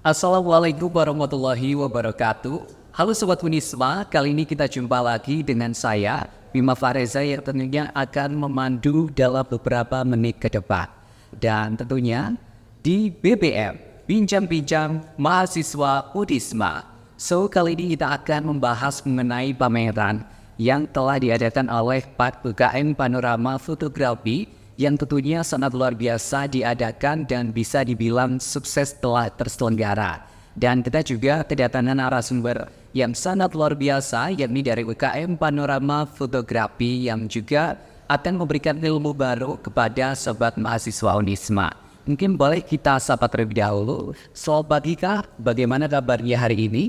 Assalamualaikum warahmatullahi wabarakatuh. Halo Sobat Unisma, kali ini kita jumpa lagi dengan saya, Bima Fareza yang tentunya akan memandu dalam beberapa menit ke depan. Dan tentunya di BBM, Bincang-Bincang Mahasiswa Unisma. So, kali ini kita akan membahas mengenai pameran yang telah diadakan oleh UKM Panorama Fotografi yang tentunya sangat luar biasa diadakan dan bisa dibilang sukses telah terselenggara. Dan kita juga kedatangan narasumber yang sangat luar biasa yakni dari UKM Panorama Fotografi yang juga akan memberikan ilmu baru kepada sobat mahasiswa Unisma. Mungkin boleh kita sapa terlebih dahulu. Selamat pagi Kak, bagaimana kabarnya hari ini?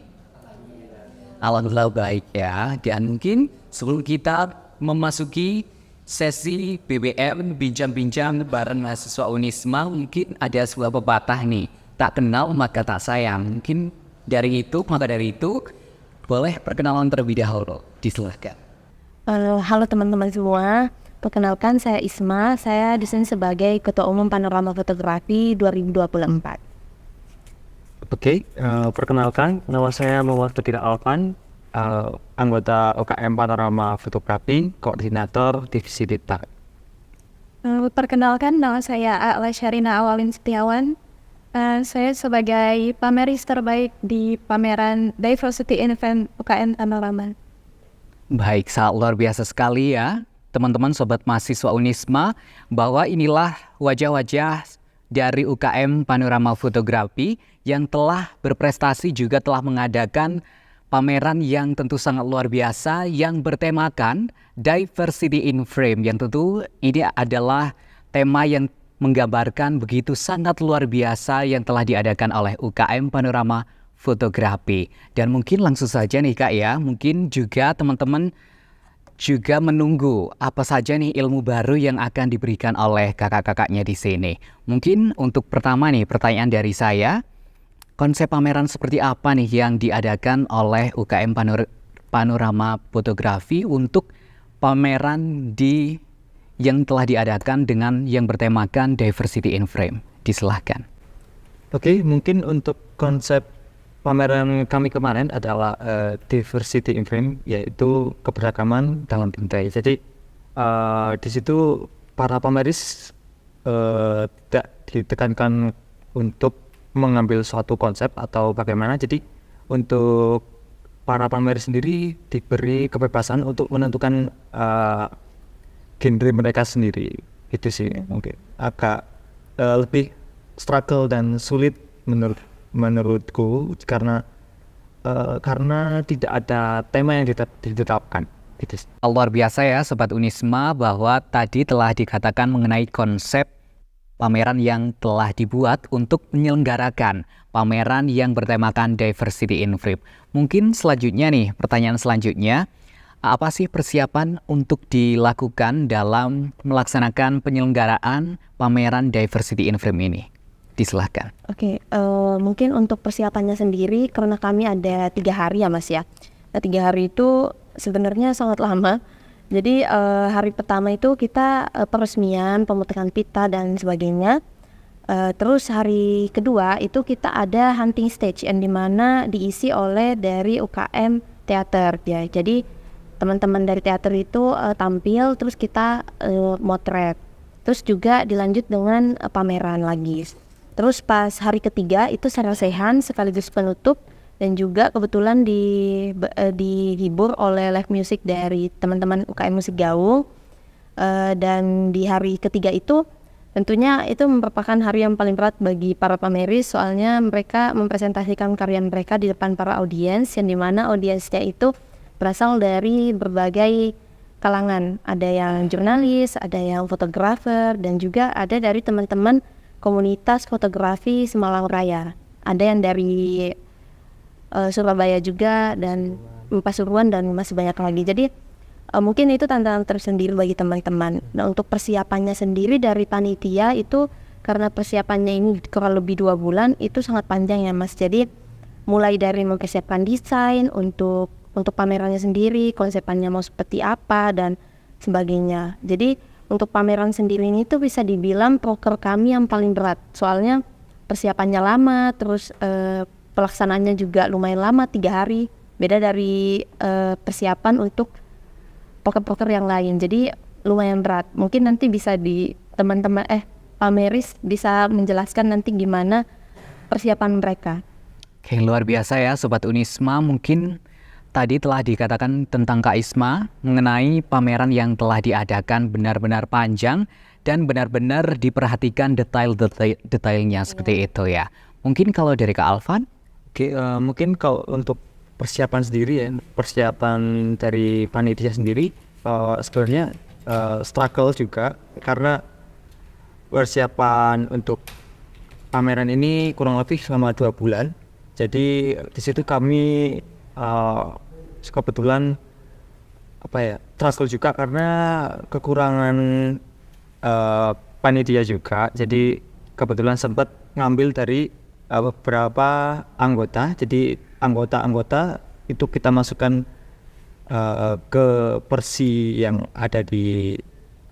Alhamdulillah baik ya. Dan mungkin sebelum kita memasuki sesi BBM bincang-bincang bareng mahasiswa Unisma, mungkin ada sebuah pepatah nih, tak kenal maka tak sayang. Mungkin dari itu boleh perkenalan terlebih dahulu, disilahkan. Halo teman-teman semua, perkenalkan saya Isma, saya di sini sebagai Ketua Umum Panorama Fotografi 2024. Oke, perkenalkan nama saya Muhammad Fatir Alvan, anggota UKM Panorama Fotografi, koordinator divisi Dita. Perkenalkan, nama saya A'la Syarina Awalin Setiawan. Saya sebagai pameris terbaik di pameran Diversity Event UKM Panorama. Baik, sangat luar biasa sekali ya teman-teman sobat mahasiswa Unisma, bahwa inilah wajah-wajah dari UKM Panorama Fotografi yang telah berprestasi, juga telah mengadakan pameran yang tentu sangat luar biasa yang bertemakan Diversity in Frame, yang tentu ini adalah tema yang menggambarkan begitu sangat luar biasa yang telah diadakan oleh UKM Panorama Fotografi. Dan mungkin langsung saja nih Kak ya, mungkin juga teman-teman juga menunggu apa saja nih ilmu baru yang akan diberikan oleh kakak-kakaknya di sini. Mungkin untuk pertama nih pertanyaan dari saya, konsep pameran seperti apa nih yang diadakan oleh UKM Panorama Fotografi untuk pameran yang telah diadakan dengan yang bertemakan Diversity in Frame? Disilahkan. Oke, mungkin untuk konsep pameran kami kemarin adalah Diversity in Frame, yaitu keberagaman dalam bingkai. Jadi di situ para pameris tidak ditekankan untuk mengambil suatu konsep atau bagaimana. Jadi untuk para pameris sendiri diberi kebebasan untuk menentukan genre mereka sendiri. Itu sih mungkin agak lebih struggle dan sulit menurutku karena tidak ada tema yang ditetapkan. Luar biasa ya Sobat Unisma, bahwa tadi telah dikatakan mengenai konsep pameran yang telah dibuat untuk menyelenggarakan pameran yang bertemakan Diversity in Frame. Mungkin selanjutnya nih, pertanyaan selanjutnya, apa sih persiapan untuk dilakukan dalam melaksanakan penyelenggaraan pameran Diversity in Frame ini? Disilahkan. Oke, mungkin untuk persiapannya sendiri, karena kami ada 3 hari ya Mas ya. Nah, 3 hari itu sebenarnya sangat lama. Jadi hari pertama itu kita peresmian, pemutaran pita dan sebagainya. Terus hari kedua itu kita ada hunting stage yang dimana diisi oleh dari UKM teater ya. Jadi teman-teman dari teater itu tampil, terus kita motret. Terus juga dilanjut dengan pameran lagi. Terus pas hari ketiga itu sarasehan sekaligus penutup, dan juga kebetulan dihibur oleh live music dari teman-teman UKM Musik Gaul. Dan di hari ketiga itu tentunya itu merupakan hari yang paling berat bagi para pameris, soalnya mereka mempresentasikan karya mereka di depan para audiens, yang dimana audiensnya itu berasal dari berbagai kalangan. Ada yang jurnalis, ada yang fotografer, dan juga ada dari teman-teman komunitas fotografi Semalang Raya. Ada yang dari Surabaya juga, dan Pasuruan, dan masih banyak lagi. Jadi mungkin itu tantangan tersendiri bagi teman-teman. Nah, untuk persiapannya sendiri dari panitia itu, karena persiapannya ini kurang lebih 2 bulan, itu sangat panjang ya Mas. Jadi mulai dari mempersiapkan desain untuk pamerannya sendiri, konsepannya mau seperti apa dan sebagainya. Jadi untuk pameran sendiri ini tuh bisa dibilang proker kami yang paling berat. Soalnya persiapannya lama, terus pelaksanaannya juga lumayan lama, 3 hari. Beda dari persiapan untuk poker-poker yang lain. Jadi lumayan berat. Mungkin nanti bisa di teman-teman Pak Meris bisa menjelaskan nanti gimana persiapan mereka. Oke, luar biasa ya Sobat Unisma. Mungkin tadi telah dikatakan tentang Kak Isma mengenai pameran yang telah diadakan benar-benar panjang dan benar-benar diperhatikan detailnya seperti itu ya. Mungkin kalau dari Kak Alvan? Oke, mungkin kalau untuk persiapan sendiri ya, persiapan dari panitia sendiri sebenarnya struggle juga, karena persiapan untuk pameran ini kurang lebih selama 2 bulan. Jadi di situ kami kebetulan struggle juga karena kekurangan panitia juga. Jadi kebetulan sempat ngambil dari beberapa anggota. Jadi anggota-anggota itu kita masukkan ke Persi yang ada di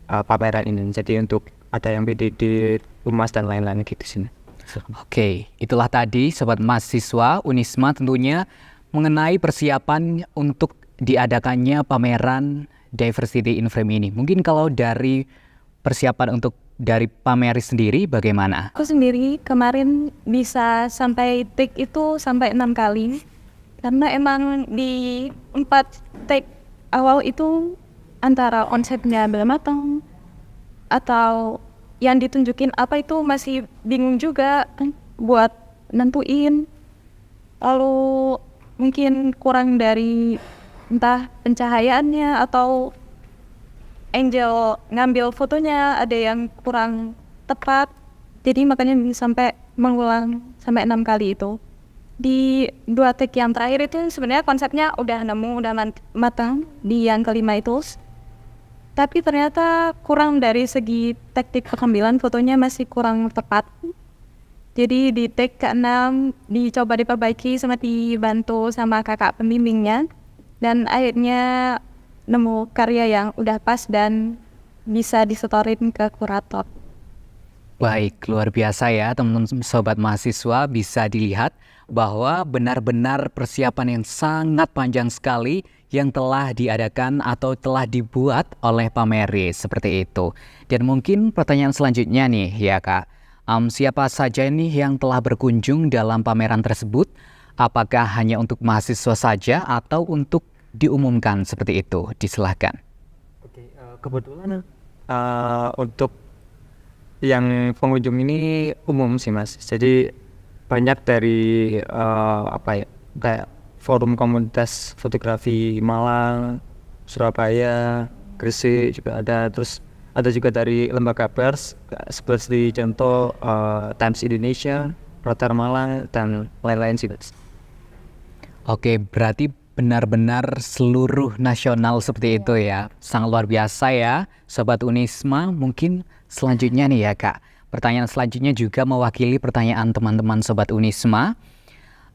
pameran ini. Jadi untuk ada yang PDD, Humas dan lain-lain gitu sini. Oke, itulah tadi Sobat Mahasiswa Unisma tentunya mengenai persiapan untuk diadakannya pameran Diversity in Frame ini. Mungkin kalau dari persiapan untuk dari Pameris sendiri bagaimana? Aku sendiri kemarin bisa sampai take itu sampai 6 kali. Karena emang di 4 take awal itu antara konsepnya belum matang atau yang ditunjukin apa itu masih bingung juga buat nentuin. Lalu mungkin kurang dari entah pencahayaannya atau Angel ngambil fotonya ada yang kurang tepat. Jadi makanya sampai mengulang sampai 6 kali itu. Di 2 take yang terakhir itu sebenarnya konsepnya udah nemu, udah matang di yang kelima itu. Tapi ternyata kurang dari segi teknik pengambilan fotonya masih kurang tepat. Jadi di take ke-6 dicoba diperbaiki sama dibantu sama kakak pembimbingnya. Dan akhirnya nemu karya yang udah pas dan bisa disetorin ke kurator. Baik, luar biasa ya teman-teman Sobat Mahasiswa, bisa dilihat bahwa benar-benar persiapan yang sangat panjang sekali yang telah diadakan atau telah dibuat oleh Pameris seperti itu. Dan mungkin pertanyaan selanjutnya nih ya Kak, siapa saja nih yang telah berkunjung dalam pameran tersebut? Apakah hanya untuk mahasiswa saja atau untuk diumumkan seperti itu? Disilahkan. Oke, kebetulan untuk yang pengunjung ini umum sih Mas. Jadi banyak dari kayak forum komunitas fotografi Malang, Surabaya, Gresik juga ada. Terus ada juga dari lembaga pers seperti contoh Times Indonesia, Rotar Malang dan lain-lain sih Mas. Oke, berarti benar-benar seluruh nasional seperti itu ya. Sangat luar biasa ya Sobat Unisma. Mungkin selanjutnya nih ya Kak, pertanyaan selanjutnya juga mewakili pertanyaan teman-teman Sobat Unisma.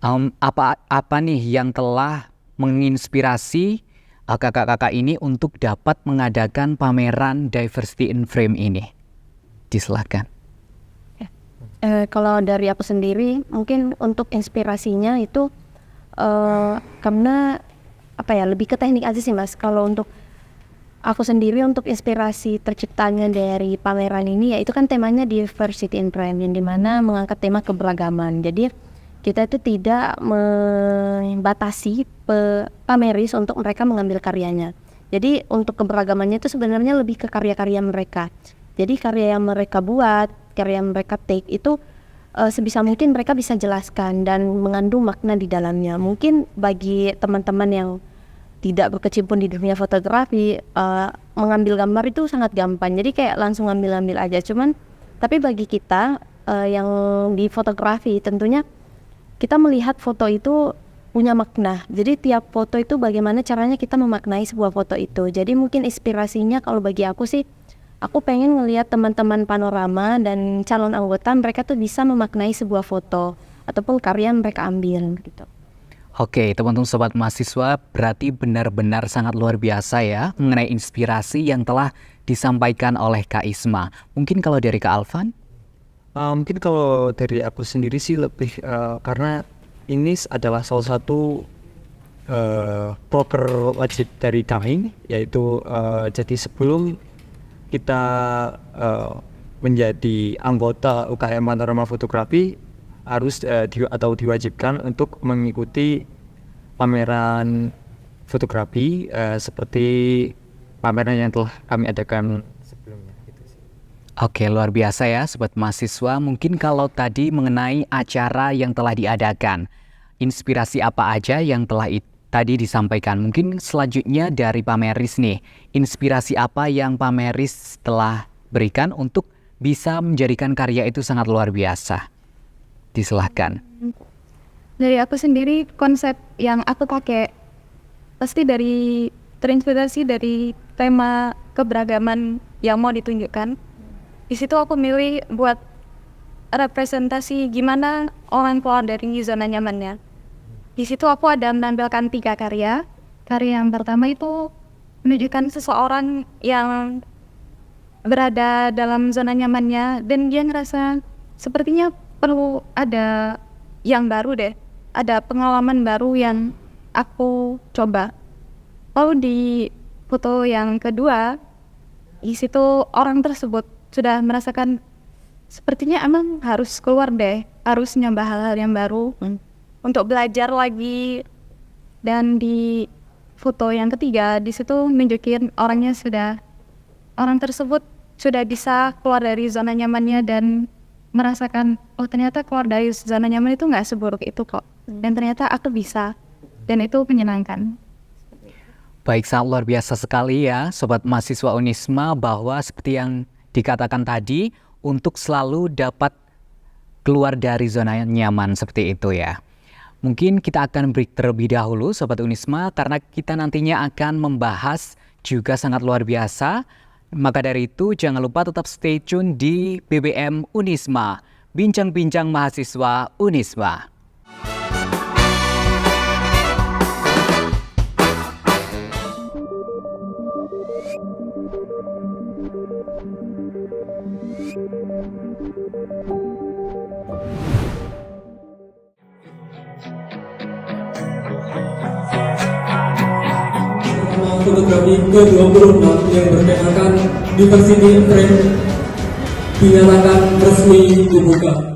Apa nih yang telah menginspirasi kakak-kakak ini untuk dapat mengadakan pameran Diversity in Frame ini? Disilahkan. Kalau dari aku sendiri, mungkin untuk inspirasinya itu karena lebih ke teknik aja sih Mas. Kalau untuk aku sendiri, untuk inspirasi terciptanya dari pameran ini, yaitu kan temanya Diversity in Frame, yang dimana mengangkat tema keberagaman. Jadi kita itu tidak membatasi Pameris untuk mereka mengambil karyanya. Jadi untuk keberagamannya itu sebenarnya lebih ke karya-karya mereka. Jadi karya yang mereka buat, karya yang mereka take itu sebisa mungkin mereka bisa jelaskan dan mengandung makna di dalamnya. Mungkin bagi teman-teman yang tidak berkecimpung di dunia fotografi, mengambil gambar itu sangat gampang. Jadi kayak langsung ambil-ambil aja. Tapi bagi kita yang di fotografi, tentunya kita melihat foto itu punya makna. Jadi tiap foto itu bagaimana caranya kita memaknai sebuah foto itu. Jadi mungkin inspirasinya kalau bagi aku sih, aku pengen ngelihat teman-teman panorama dan calon anggota mereka tuh bisa memaknai sebuah foto ataupun karya yang mereka ambil gitu. Oke, teman-teman Sobat Mahasiswa, berarti benar-benar sangat luar biasa ya mengenai inspirasi yang telah disampaikan oleh Kak Isma. Mungkin kalau dari Kak Alvan? Mungkin kalau dari aku sendiri sih lebih karena ini adalah salah satu proker wajib dari kami, yaitu jadi sebelum kita menjadi anggota UKM Panorama Fotografi harus atau diwajibkan untuk mengikuti pameran fotografi seperti pameran yang telah kami adakan sebelumnya. Gitu sih. Oke, luar biasa ya Sobat Mahasiswa. Mungkin kalau tadi mengenai acara yang telah diadakan, inspirasi apa aja yang telah tadi disampaikan. Mungkin selanjutnya dari Pameris nih, inspirasi apa yang Pameris telah berikan untuk bisa menjadikan karya itu sangat luar biasa? Disilahkan. Dari aku sendiri, konsep yang aku pakai pasti terinspirasi dari tema keberagaman yang mau ditunjukkan. Di situ aku milih buat representasi gimana orang keluar dari zona nyamannya. Di situ aku ada menampilkan 3 karya. Karya yang pertama itu menunjukkan seseorang yang berada dalam zona nyamannya dan dia ngerasa sepertinya perlu ada yang baru deh. Ada pengalaman baru yang aku coba. Lalu di foto yang kedua, di situ orang tersebut sudah merasakan sepertinya emang harus keluar deh, harus nyoba hal-hal yang baru untuk belajar lagi. Dan di foto yang ketiga, di situ nunjukin orang tersebut sudah bisa keluar dari zona nyamannya dan merasakan, oh ternyata keluar dari zona nyaman itu nggak seburuk itu kok. Dan ternyata aku bisa, dan itu menyenangkan. Baik, sangat luar biasa sekali ya Sobat Mahasiswa Unisma, bahwa seperti yang dikatakan tadi, untuk selalu dapat keluar dari zona nyaman seperti itu ya. Mungkin kita akan break terlebih dahulu Sobat Unisma, karena kita nantinya akan membahas juga sangat luar biasa. Maka dari itu jangan lupa tetap stay tune di BBM Unisma, Bincang-Bincang Mahasiswa Unisma. Fotografi ke-26 yang bertemakan Diversity Frame dinyatakan resmi dibuka.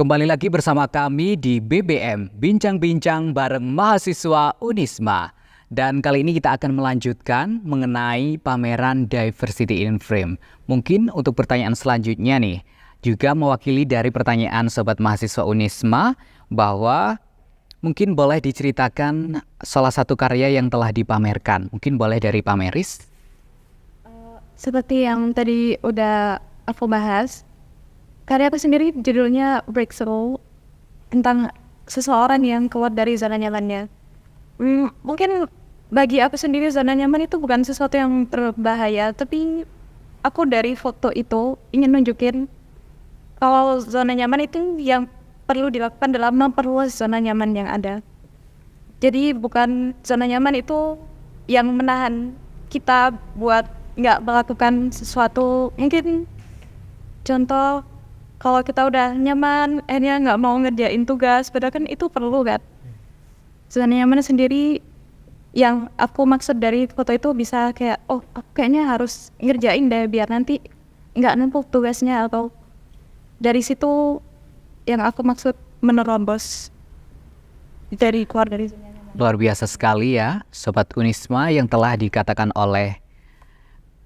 Kembali lagi bersama kami di BBM, Bincang-Bincang bareng Mahasiswa Unisma. Dan kali ini kita akan melanjutkan mengenai pameran Diversity in Frame. Mungkin untuk pertanyaan selanjutnya nih, juga mewakili dari pertanyaan Sobat Mahasiswa Unisma, bahwa mungkin boleh diceritakan salah satu karya yang telah dipamerkan. Mungkin boleh dari Pameris? Seperti yang tadi udah aku bahas, karya aku sendiri judulnya Breakthrough, tentang seseorang yang keluar dari zona nyamannya. Mungkin bagi aku sendiri zona nyaman itu bukan sesuatu yang berbahaya, tapi aku dari foto itu ingin nunjukin kalau zona nyaman itu yang perlu dilakukan dalam memperluas zona nyaman yang ada. Jadi bukan zona nyaman itu yang menahan kita buat nggak melakukan sesuatu. Mungkin contoh, kalau kita udah nyaman, akhirnya nggak mau ngerjain tugas, padahal kan itu perlu kan. Zona nyaman sendiri yang aku maksud dari foto itu bisa kayak, oh aku kayaknya harus ngerjain deh biar nanti nggak numpuk tugasnya, atau dari situ yang aku maksud menerobos dari keluar dari zona nyaman. Luar biasa sekali ya Sobat Unisma yang telah dikatakan oleh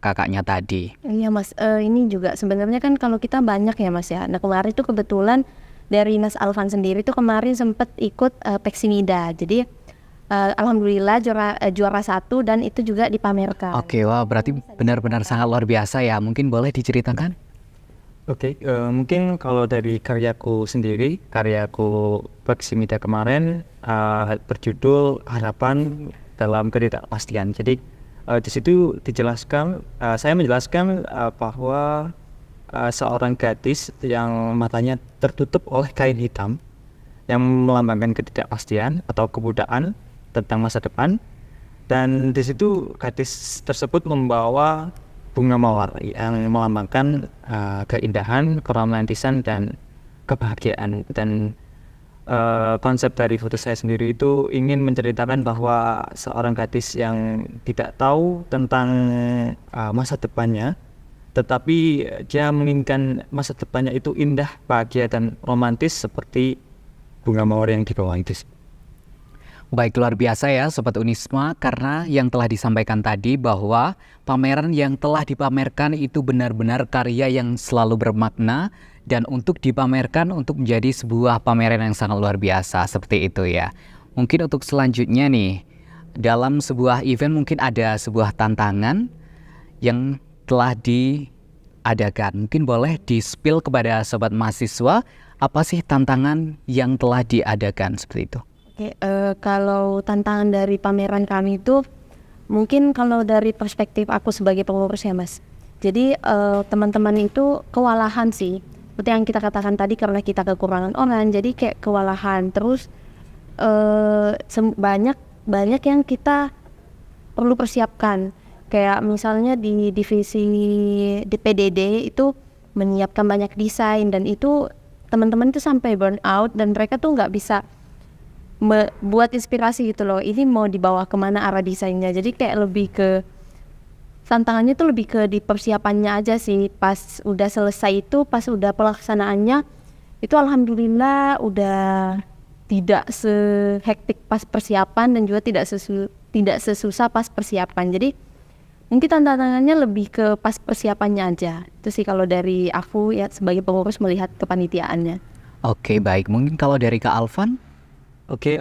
kakaknya tadi. Iya Mas, ini juga sebenarnya kan kalau kita banyak ya Mas ya. Nah kemarin itu kebetulan dari Mas Alvan sendiri tuh kemarin sempat ikut Peksimida. Jadi alhamdulillah juara 1 dan itu juga dipamerkan. Oke, wah berarti benar-benar sangat luar biasa ya. Mungkin boleh diceritakan? Oke, mungkin kalau dari karyaku sendiri, karyaku Proximida kemarin berjudul Harapan dalam Ketidakpastian. Jadi di situ dijelaskan, saya menjelaskan bahwa seorang gadis yang matanya tertutup oleh kain hitam yang melambangkan ketidakpastian atau kebudaan tentang masa depan, dan di situ gadis tersebut membawa bunga mawar yang melambangkan keindahan, keromantisan, dan kebahagiaan. Dan konsep dari foto saya sendiri itu ingin menceritakan bahwa seorang gadis yang tidak tahu tentang masa depannya, tetapi dia menginginkan masa depannya itu indah, bahagia, dan romantis seperti bunga mawar yang dibawa itu. Baik, luar biasa ya Sobat Unisma, karena yang telah disampaikan tadi bahwa pameran yang telah dipamerkan itu benar-benar karya yang selalu bermakna dan untuk dipamerkan untuk menjadi sebuah pameran yang sangat luar biasa seperti itu ya. Mungkin untuk selanjutnya nih, dalam sebuah event mungkin ada sebuah tantangan yang telah diadakan. Mungkin boleh di-spill kepada Sobat mahasiswa, apa sih tantangan yang telah diadakan seperti itu? Oke, kalau tantangan dari pameran kami itu mungkin kalau dari perspektif aku sebagai pengurus ya Mas. Jadi teman-teman itu kewalahan sih. Seperti yang kita katakan tadi, karena kita kekurangan orang, jadi kayak kewalahan. Terus banyak yang kita perlu persiapkan. Kayak misalnya di divisi di PDD itu menyiapkan banyak desain, dan itu teman-teman itu sampai burn out dan mereka tuh nggak bisa buat inspirasi gitu loh, ini mau dibawa kemana arah desainnya. Jadi kayak lebih ke tantangannya tuh lebih ke di persiapannya aja sih. Pas udah selesai itu, pas udah pelaksanaannya itu alhamdulillah udah tidak sehektik pas persiapan dan juga tidak sesusah pas persiapan. Jadi mungkin tantangannya lebih ke pas persiapannya aja. Itu sih kalau dari aku ya sebagai pengurus melihat kepanitiaannya. Oke, baik. Mungkin kalau dari Kak Alvan? Oke,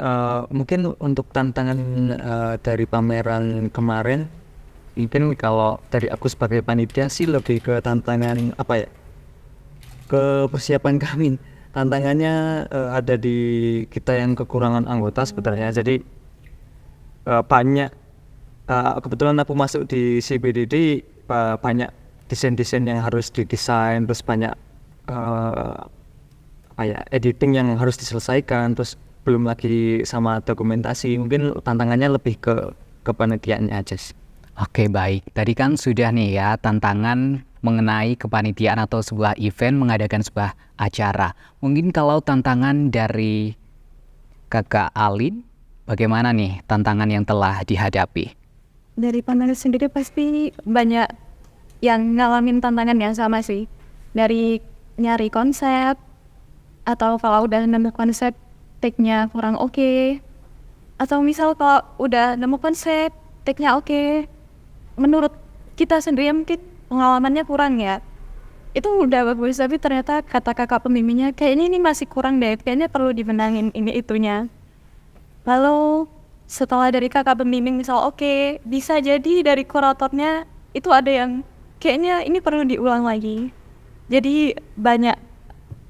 mungkin untuk tantangan dari pameran kemarin, mungkin kalau dari aku sebagai panitia sih lebih ke tantangan apa ya, ke persiapan kami. Tantangannya ada di kita yang kekurangan anggota sebenarnya. Jadi banyak, kebetulan aku masuk di CBDD, banyak desain-desain yang harus didesain, terus banyak editing yang harus diselesaikan, terus belum lagi sama dokumentasi. Mungkin tantangannya lebih ke kepanitiaannya aja sih. Oke, baik. Tadi kan sudah nih ya tantangan mengenai kepanitiaan atau sebuah event mengadakan sebuah acara. Mungkin kalau tantangan dari Kakak Alin, bagaimana nih tantangan yang telah dihadapi? Dari pandangan sendiri pasti banyak yang ngalamin tantangan yang sama sih. Dari nyari konsep, atau kalau udah nemu konsep take-nya kurang oke. Atau misal kalau udah nemu konsep take-nya oke, menurut kita sendiri mungkin pengalamannya kurang ya. Itu udah bagus, tapi ternyata kata kakak pembimbingnya kayaknya ini masih kurang deh, kayaknya perlu dibenangin ini itunya. Lalu setelah dari kakak pembimbing misal oke, bisa jadi dari kuratornya itu ada yang kayaknya ini perlu diulang lagi. Jadi banyak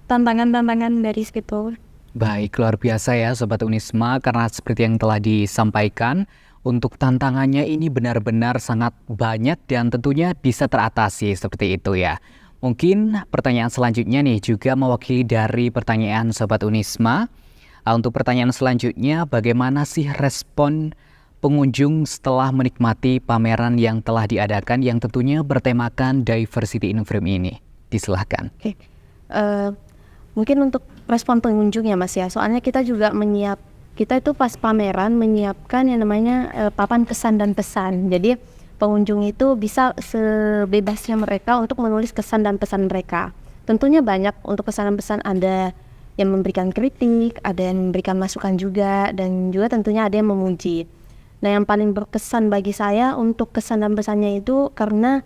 tantangan-tantangan dari situ. Baik, luar biasa ya Sobat Unisma, karena seperti yang telah disampaikan, untuk tantangannya ini benar-benar sangat banyak dan tentunya bisa teratasi seperti itu ya. Mungkin pertanyaan selanjutnya nih juga mewakili dari pertanyaan Sobat Unisma. Untuk pertanyaan selanjutnya, bagaimana sih respon pengunjung setelah menikmati pameran yang telah diadakan yang tentunya bertemakan Diversity in Film ini? Disilahkan. Oke. Mungkin untuk respon pengunjung ya Mas ya, soalnya kita juga kita itu pas pameran menyiapkan yang namanya papan kesan dan pesan. Jadi pengunjung itu bisa sebebasnya mereka untuk menulis kesan dan pesan mereka. Tentunya banyak untuk kesan dan pesan, ada yang memberikan kritik, ada yang memberikan masukan juga, dan juga tentunya ada yang memuji. Nah, yang paling berkesan bagi saya untuk kesan dan pesannya itu karena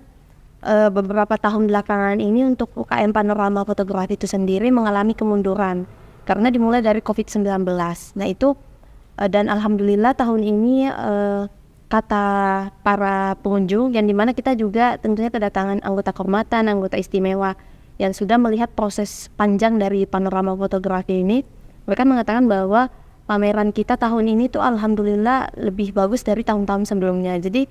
beberapa tahun belakangan ini untuk UKM panorama fotografi itu sendiri mengalami kemunduran karena dimulai dari COVID-19. Nah itu dan alhamdulillah tahun ini kata para pengunjung yang dimana kita juga tentunya kedatangan anggota kehormatan, anggota istimewa yang sudah melihat proses panjang dari panorama fotografi ini. Mereka mengatakan bahwa pameran kita tahun ini tuh alhamdulillah lebih bagus dari tahun-tahun sebelumnya. Jadi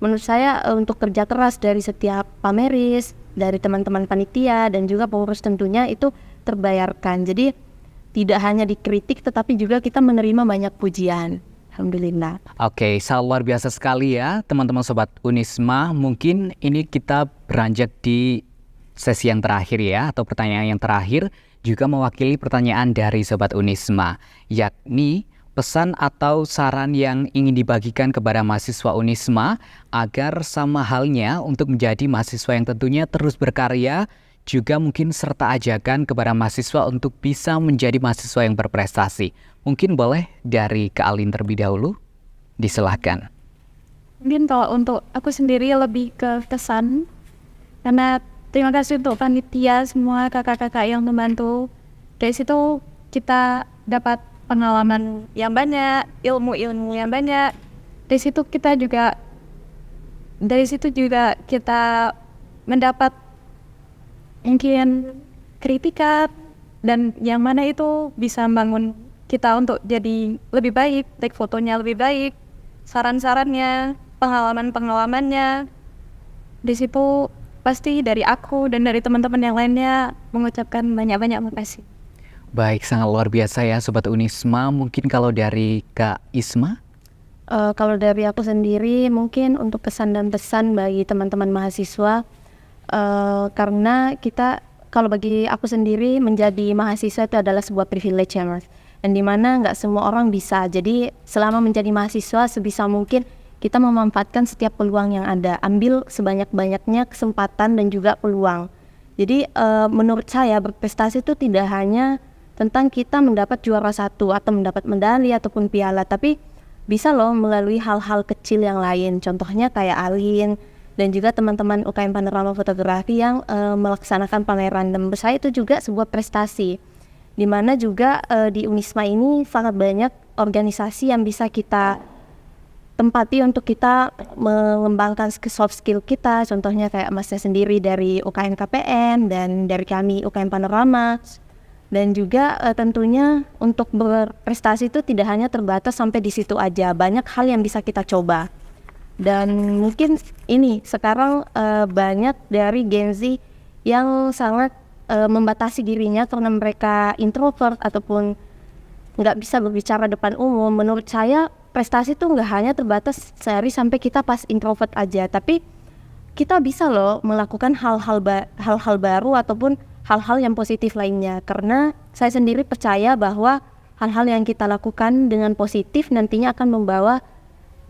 menurut saya untuk kerja keras dari setiap pameris, dari teman-teman panitia dan juga pengurus tentunya itu terbayarkan. Jadi tidak hanya dikritik tetapi juga kita menerima banyak pujian. Alhamdulillah. Oke, sangat luar biasa sekali ya teman-teman Sobat Unisma. Mungkin ini kita beranjak di sesi yang terakhir ya, atau pertanyaan yang terakhir, juga mewakili pertanyaan dari Sobat Unisma, yakni pesan atau saran yang ingin dibagikan kepada mahasiswa Unisma agar sama halnya untuk menjadi mahasiswa yang tentunya terus berkarya, juga mungkin serta ajakan kepada mahasiswa untuk bisa menjadi mahasiswa yang berprestasi. Mungkin boleh dari Kak Alin terlebih dahulu, disilahkan. Mungkin kalau untuk aku sendiri lebih ke kesan, karena terima kasih untuk panitia semua kakak-kakak yang membantu. Dari situ kita dapat pengalaman yang banyak, ilmu-ilmu yang banyak. Dari situ juga kita mendapat mungkin kritikan, dan yang mana itu bisa membangun kita untuk jadi lebih baik, take fotonya lebih baik, saran-sarannya, pengalaman-pengalamannya. Di situ pasti dari aku dan dari teman-teman yang lainnya mengucapkan banyak-banyak makasih. Baik, sangat luar biasa ya Sobat Unisma. Mungkin kalau dari Kak Isma? Kalau dari aku sendiri mungkin untuk pesan dan pesan bagi teman-teman mahasiswa, karena kita, kalau bagi aku sendiri menjadi mahasiswa itu adalah sebuah privilege ya Mas, dan dimana nggak semua orang bisa. Jadi selama menjadi mahasiswa sebisa mungkin kita memanfaatkan setiap peluang yang ada, ambil sebanyak-banyaknya kesempatan dan juga peluang. Jadi menurut saya berprestasi itu tidak hanya tentang kita mendapat juara satu atau mendapat medali ataupun piala, tapi bisa loh melalui hal-hal kecil yang lain. Contohnya kayak Alin dan juga teman-teman UKM Panorama Fotografi yang melaksanakan pameran, dan menurut saya itu juga sebuah prestasi. Dimana juga di Unisma ini sangat banyak organisasi yang bisa kita tempati untuk kita mengembangkan soft skill kita. Contohnya kayak Masnya sendiri dari UKM KPN dan dari kami UKM Panorama. Dan juga tentunya untuk berprestasi itu tidak hanya terbatas sampai di situ aja. Banyak hal yang bisa kita coba. Dan mungkin ini sekarang banyak dari Gen Z yang sangat membatasi dirinya karena mereka introvert ataupun nggak bisa berbicara depan umum. Menurut saya prestasi itu nggak hanya terbatas sehari sampai kita pas introvert aja, tapi kita bisa loh melakukan hal-hal baru ataupun hal-hal yang positif lainnya. Karena saya sendiri percaya bahwa hal-hal yang kita lakukan dengan positif nantinya akan membawa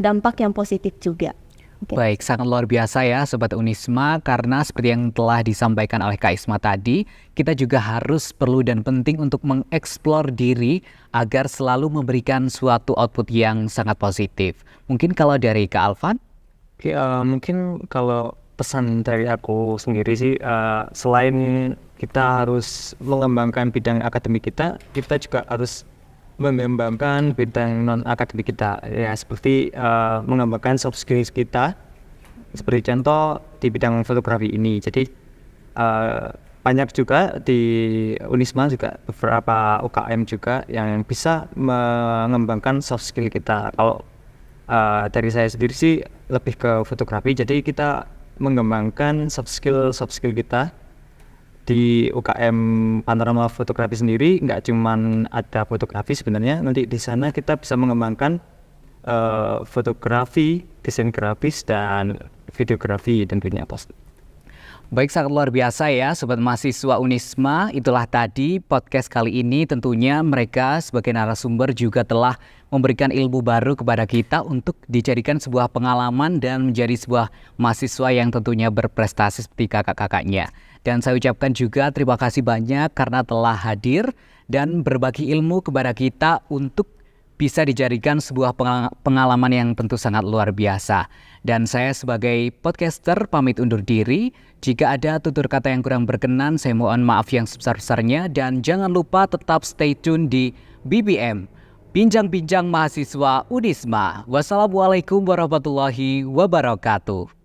dampak yang positif juga. Okay. Baik, sangat luar biasa ya Sobat Unisma, karena seperti yang telah disampaikan oleh Kak Isma tadi, kita juga harus perlu dan penting untuk mengeksplor diri agar selalu memberikan suatu output yang sangat positif. Mungkin kalau dari Kak Alvan? Oke, mungkin kalau pesan dari aku sendiri sih, selain kita harus mengembangkan bidang akademik kita juga harus mengembangkan bidang non-akademik kita, ya seperti mengembangkan soft skills kita, seperti contoh di bidang fotografi ini. Jadi banyak juga di Unisma juga beberapa UKM juga yang bisa mengembangkan soft skill kita. Kalau dari saya sendiri sih lebih ke fotografi, jadi kita mengembangkan soft skill kita di UKM Panorama Fotografi sendiri. Nggak cuman ada fotografi sebenarnya, nanti di sana kita bisa mengembangkan fotografi, desain grafis, dan videografi tentunya. Baik, sangat luar biasa ya Sobat Mahasiswa Unisma. Itulah tadi podcast kali ini, tentunya mereka sebagai narasumber juga telah memberikan ilmu baru kepada kita untuk dijadikan sebuah pengalaman dan menjadi sebuah mahasiswa yang tentunya berprestasi seperti kakak-kakaknya. Dan saya ucapkan juga terima kasih banyak karena telah hadir dan berbagi ilmu kepada kita untuk bisa dijadikan sebuah pengalaman yang tentu sangat luar biasa. Dan saya sebagai podcaster pamit undur diri. Jika ada tutur kata yang kurang berkenan, saya mohon maaf yang sebesar-besarnya. Dan jangan lupa tetap stay tune di BBM, Bincang-Bincang Mahasiswa Unisma. Wassalamualaikum warahmatullahi wabarakatuh.